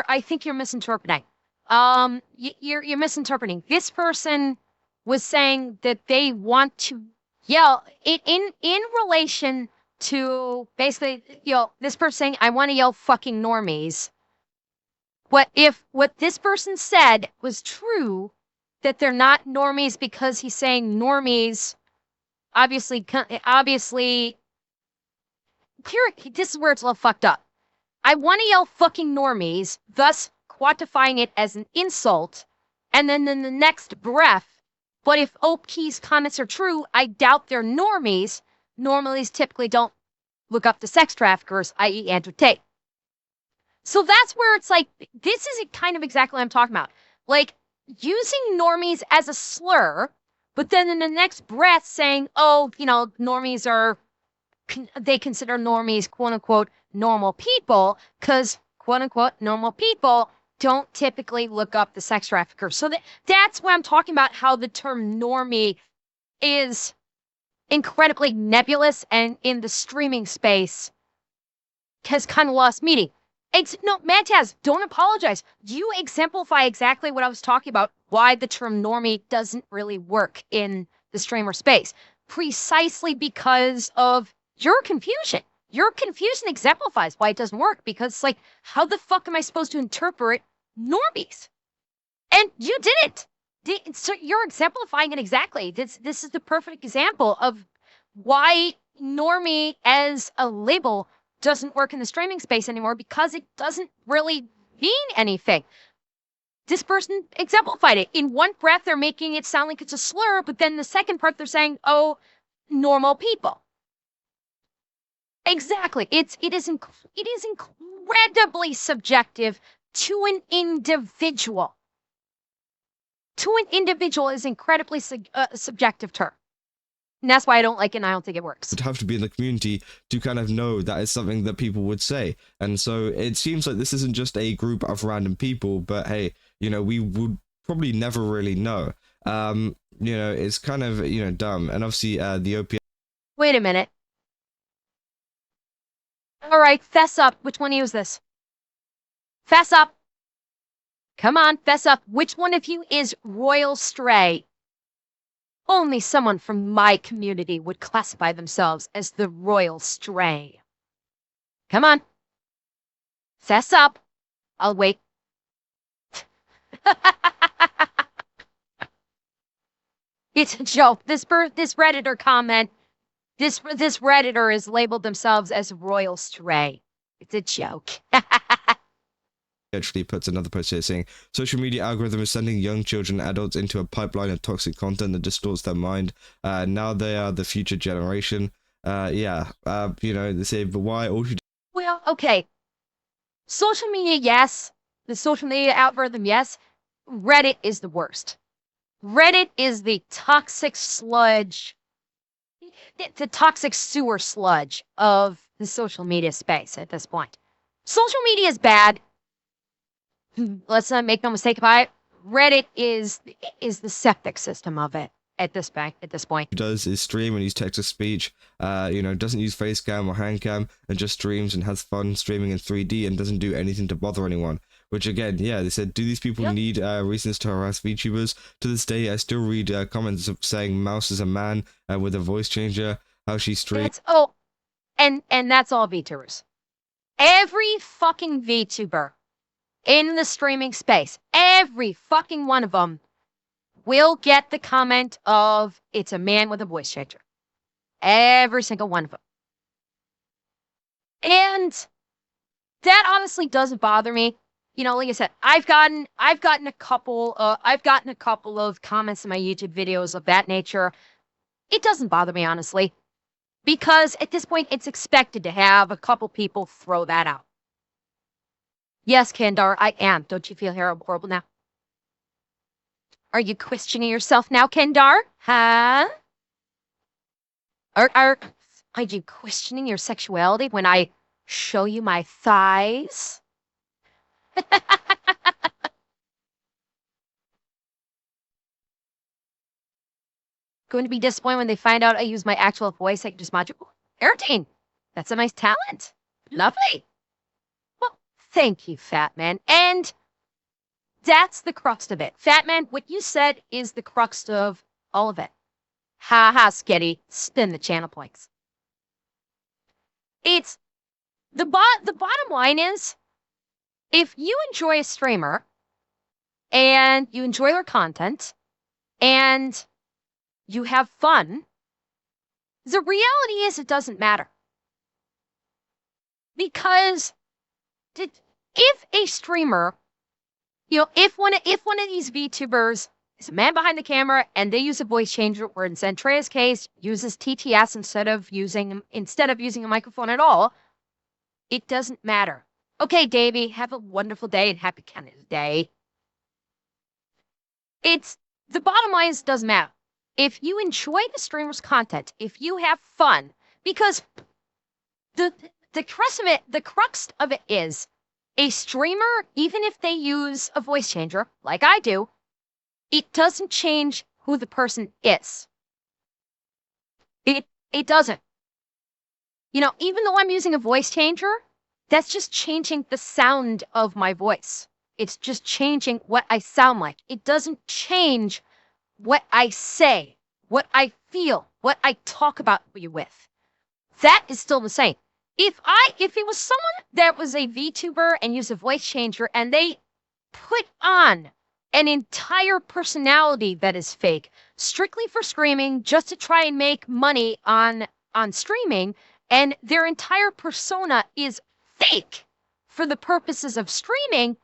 I think you're misinterpreting. You're misinterpreting. This person was saying that they want to yell in relation to basically, you know, this person saying, I want to yell fucking normies. What if what this person said was true, that they're not normies because he's saying normies, obviously, here, this is where it's a little fucked up. I want to yell fucking normies, thus quantifying it as an insult, And then in the next breath, but if OP's comments are true, I doubt they're normies. Normies typically don't look up to sex traffickers, i.e. Andrew Tate. So that's where it's like, this is kind of exactly what I'm talking about. Like, using normies as a slur, but then in the next breath saying, oh, you know, normies are, they consider normies, quote unquote, normal people, because, quote unquote, normal people don't typically look up the sex trafficker. So that's what I'm talking about, how the term normie is incredibly nebulous and in the streaming space has kind of lost meaning. No, Mantaz, don't apologize. You exemplify exactly what I was talking about, why the term normie doesn't really work in the streamer space. Precisely because of your confusion. Your confusion exemplifies why it doesn't work, because, like, how the fuck am I supposed to interpret normies? And you didn't. So you're exemplifying it exactly. This is the perfect example of why normie as a label doesn't work in the streaming space anymore, because it doesn't really mean anything. This person exemplified it. In one breath, they're making it sound like it's a slur, but then the second part, they're saying, oh, normal people. Exactly. It is incredibly subjective to an individual. To an individual is incredibly subjective term. And that's why I don't like it, and I don't think it works. Would have to be in the community to kind of know that is something that people would say. And so it seems like this isn't just a group of random people, but hey, you know, we would probably never really know. You know, it's kind of, you know, dumb. And obviously the OP. Wait a minute. All right, fess up. Which one of you is this? Fess up. Come on, fess up. Which one of you is Royal Stray? Only someone from my community would classify themselves as the Royal Stray. Come on. Fess up. I'll wait. It's a joke. This Redditor comment, this Redditor has labeled themselves as Royal Stray. It's a joke. Actually puts another post here saying, social media algorithm is sending young children and adults into a pipeline of toxic content that distorts their mind. Now they are the future generation. You know, they say, but why all should... Well, okay. Social media, yes. The social media algorithm, yes. Reddit is the worst. Reddit is the toxic sludge, the toxic sewer sludge of the social media space at this point. Social media is bad. Let's not make no mistake about it. Reddit is the septic system of it at this point. Does is stream and use text-to-speech, you know, doesn't use face cam or hand cam, and just streams and has fun streaming in 3D and doesn't do anything to bother anyone. Which again, yeah, they said, do these people need reasons to harass VTubers? To this day, I still read comments saying Mouse is a man with a voice changer, how she streams. And that's all VTubers. Every fucking VTuber in the streaming space, every fucking one of them will get the comment of, it's a man with a voice changer. Every single one of them. And that honestly doesn't bother me. You know, like I said, I've gotten a couple of comments in my YouTube videos of that nature. It doesn't bother me, honestly, because at this point, it's expected to have a couple people throw that out. Yes, Kandar, I am. Don't you feel horrible now? Are you questioning yourself now, Kandar? Huh? Are you questioning your sexuality when I show you my thighs? Going to be disappointed when they find out I use my actual voice like just module. Airtane, that's a nice talent. Lovely. Well, thank you, Fat Man. And that's the crux of it. Fat Man, what you said is the crux of all of it. Ha ha, Sketty. Spin the channel points. It's the bottom line is, if you enjoy a streamer and you enjoy their content and you have fun, the reality is it doesn't matter. Because if a streamer if one of these VTubers is a man behind the camera and they use a voice changer, or in Zentreya's case, uses TTS instead of using a microphone at all, it doesn't matter. Okay, Davey, have a wonderful day and happy Canada's Day. The bottom line is, it doesn't matter. If you enjoy the streamer's content, if you have fun, because the crux of it is, a streamer, even if they use a voice changer, like I do, it doesn't change who the person is. It doesn't. Even though I'm using a voice changer, that's just changing the sound of my voice. It's just changing what I sound like. It doesn't change what I say, what I feel, what I talk about you with. That is still the same. If it was someone that was a VTuber and used a voice changer and they put on an entire personality that is fake, strictly for streaming, just to try and make money on streaming, and their entire persona is fake for the purposes of streaming,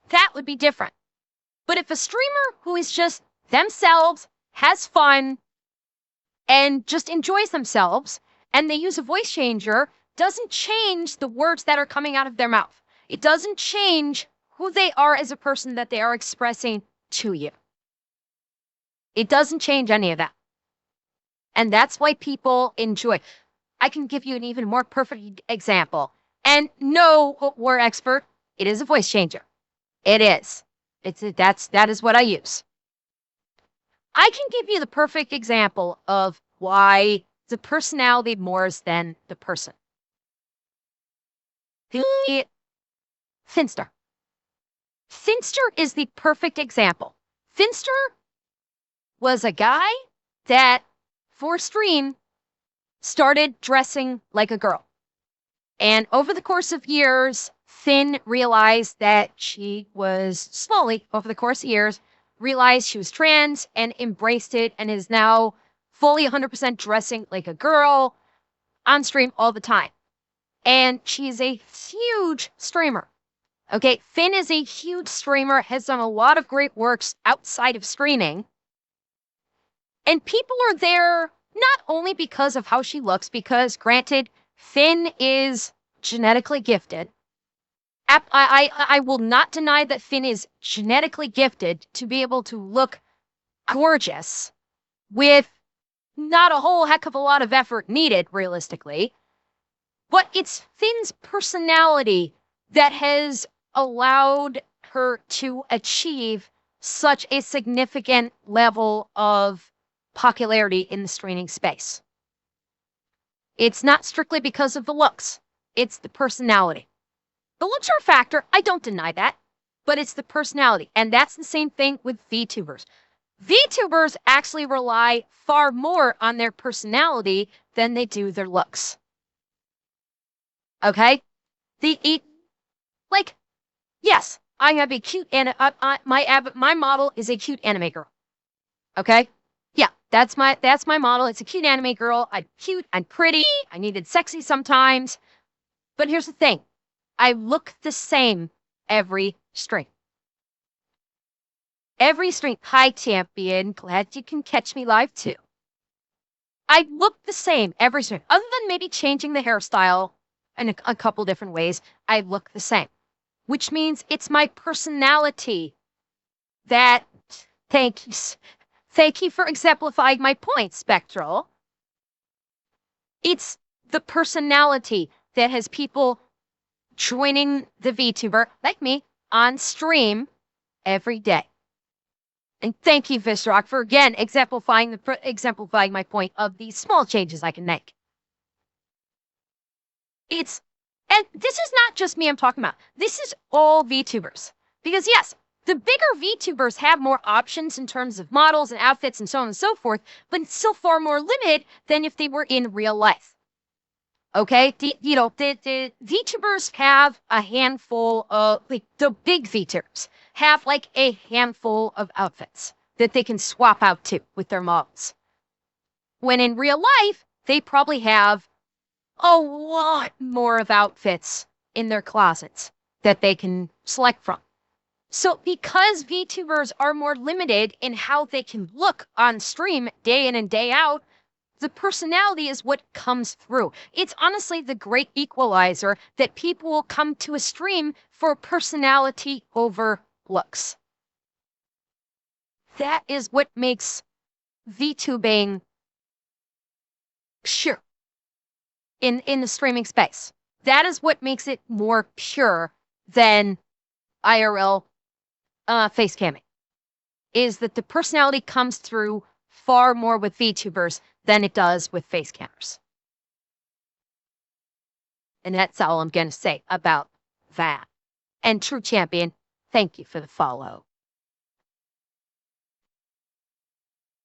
that would be different. But if a streamer who is just themselves, has fun, and just enjoys themselves, and they use a voice changer, doesn't change the words that are coming out of their mouth. It doesn't change who they are as a person that they are expressing to you. It doesn't change any of that. And that's why people enjoy. I can give you an even more perfect example. And no, we're expert. It is a voice changer. It is. That is what I use. I can give you the perfect example of why the personality more than the person. Finster. Finster is the perfect example. Finster was a guy that, for stream, started dressing like a girl. And over the course of years, Finn realized that she was slowly, over the course of years, realized she was trans and embraced it and is now fully 100% dressing like a girl on stream all the time. And she's a huge streamer. Okay, Finn is a huge streamer, has done a lot of great works outside of streaming. And people are there not only because of how she looks, because granted, Finn is genetically gifted. I will not deny that Finn is genetically gifted to be able to look gorgeous with not a whole heck of a lot of effort needed, realistically. But it's Finn's personality that has allowed her to achieve such a significant level of popularity in the streaming space. It's not strictly because of the looks. It's the personality. The looks are a factor. I don't deny that. But it's the personality. And that's the same thing with VTubers. VTubers actually rely far more on their personality than they do their looks. Okay? Yes, I have a cute, my model is a cute anime girl. Okay? Yeah, that's my model. It's a cute anime girl. I'm cute, I'm pretty, I needed sexy sometimes. But here's the thing. I look the same every stream. Every stream. Hi, champion. Glad you can catch me live too. I look the same every stream. Other than maybe changing the hairstyle in a couple different ways, I look the same. Which means it's my personality that, thank you for exemplifying my point, Spectral. It's the personality that has people joining the VTuber, like me, on stream every day. And thank you, Visrock, for again exemplifying my point of the small changes I can make. And this is not just me I'm talking about. This is all VTubers. Because yes, the bigger VTubers have more options in terms of models and outfits and so on and so forth, but it's still far more limited than if they were in real life. Okay? The VTubers have a handful of, the big VTubers have a handful of outfits that they can swap out to with their models. When in real life, they probably have a lot more of outfits in their closets that they can select from. So because VTubers are more limited in how they can look on stream day in and day out, the personality is what comes through. It's honestly the great equalizer that people will come to a stream for personality over looks. That is what makes VTubing sure in the streaming space. That is what makes it more pure than IRL face camming. Is that the personality comes through far more with VTubers than it does with face cammers. And that's all I'm going to say about that. And True Champion, thank you for the follow.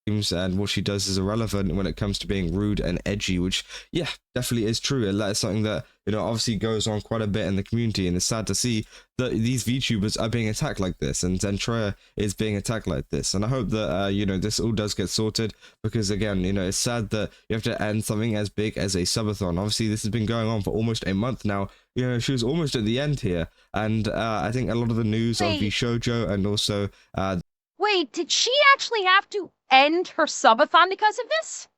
And what she does is irrelevant when it comes to being rude and edgy, which, yeah, definitely is true. And that is something that, you know, obviously goes on quite a bit in the community. And it's sad to see that these VTubers are being attacked like this, and Zentreya is being attacked like this. And I hope that, you know, this all does get sorted, because, again, you know, it's sad that you have to end something as big as a subathon. Obviously, this has been going on for almost a month now. You know, she was almost at the end here. And I think a lot of the news of the shoujo and also... Wait, did she actually have to end her subathon because of this?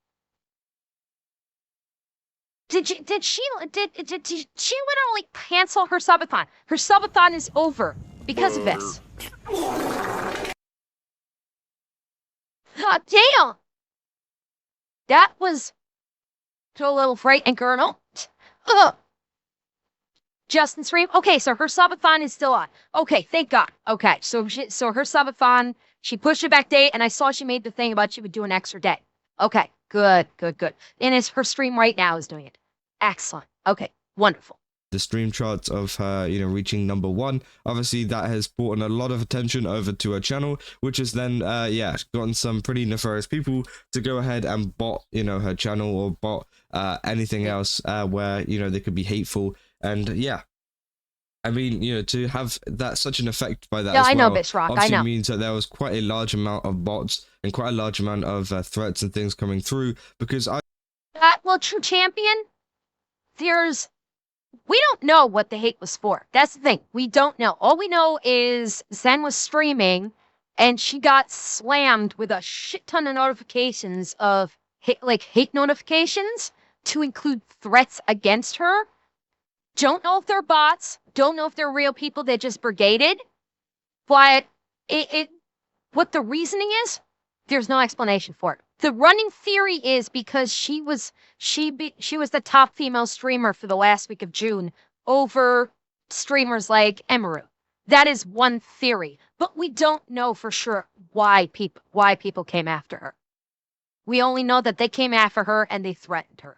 Did she literally cancel her subathon? Her subathon is over because of this. God damn! That was a little frightening, Colonel. Ugh. Justin stream. Okay, so her subathon is still on. Okay, thank God. Okay, so her subathon, she pushed it back day, and I saw she made the thing about she would do an extra day. Okay, good. And it's her stream right now is doing it. Excellent. Okay, wonderful. The stream charts of her, you know, reaching #1. Obviously, that has brought in a lot of attention over to her channel, which has then, yeah, gotten some pretty nefarious people to go ahead and bot, you know, her channel or bot anything else where, you know, they could be hateful. And yeah, I mean, you know, to have that such an effect by that as well, I know, Bitch Rock, obviously means that there was quite a large amount of bots and quite a large amount of threats and things coming through, because well, True Champion, we don't know what the hate was for. That's the thing. We don't know. All we know is Zen was streaming, and she got slammed with a shit ton of notifications of hate notifications to include threats against her. Don't know if they're bots. Don't know if they're real people that just brigaded. But what the reasoning is, there's no explanation for it. The running theory is because she was the top female streamer for the last week of June over streamers like Emaru. That is one theory, but we don't know for sure why people came after her. We only know that they came after her and they threatened her.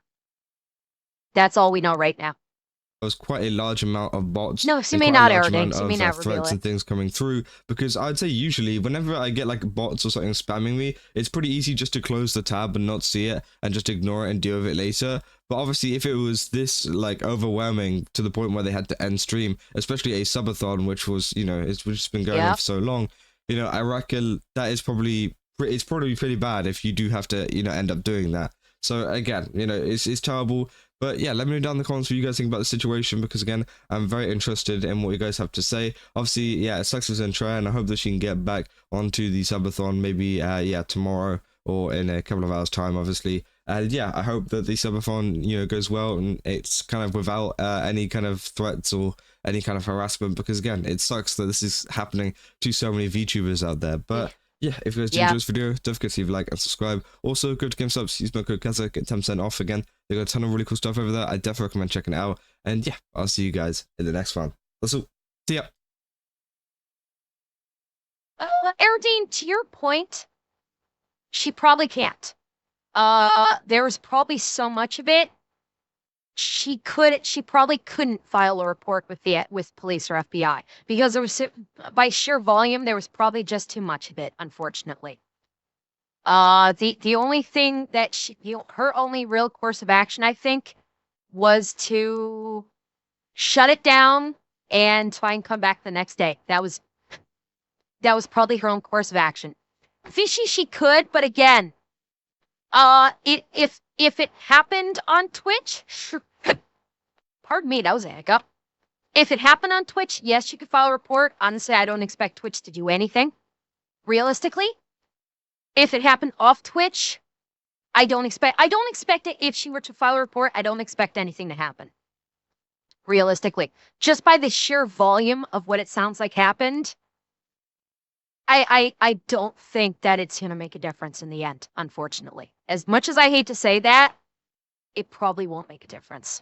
That's all we know right now. There was quite a large amount of bots. No, she may not air names. She may not reveal threats it. And things coming through, because I'd say usually whenever I get like bots or something spamming me, it's pretty easy just to close the tab and not see it and just ignore it and deal with it later. But obviously, if it was this like overwhelming to the point where they had to end stream, especially a subathon, which was, you know, it's just been going on for so long, you know, I reckon that is probably pretty bad if you do have to, you know, end up doing that. So again, you know, it's terrible. But yeah, let me know down in the comments what you guys think about the situation, because again, I'm very interested in what you guys have to say. Obviously, yeah, it sucks for Zentreya, and I hope that she can get back onto the subathon maybe, yeah, tomorrow or in a couple of hours time, obviously. And yeah, I hope that the subathon, you know, goes well and it's kind of without any kind of threats or any kind of harassment, because again, it sucks that this is happening to so many VTubers out there. But yeah, if you guys did enjoy this video, don't forget to leave a like and subscribe. Also, go to Game Subs, use my code Kaza, get 10% off again. They got a ton of really cool stuff over there. I definitely recommend checking it out. And yeah, I'll see you guys in the next one. That's all. See ya. Erdine, to your point, she probably can't. There was probably so much of it. She probably couldn't file a report with police or FBI, because there was, by sheer volume, there was probably just too much of it, unfortunately. The only thing that her only real course of action, I think, was to shut it down and try and come back the next day. That was probably her own course of action. Fishy, she could, but again, if it happened on Twitch, pardon me, that was a hiccup. If it happened on Twitch, yes, you could file a report. Honestly, I don't expect Twitch to do anything. Realistically, if it happened off Twitch, I don't expect it. If she were to file a report, I don't expect anything to happen. Realistically, just by the sheer volume of what it sounds like happened, I don't think that it's going to make a difference in the end, unfortunately. As much as I hate to say that, it probably won't make a difference.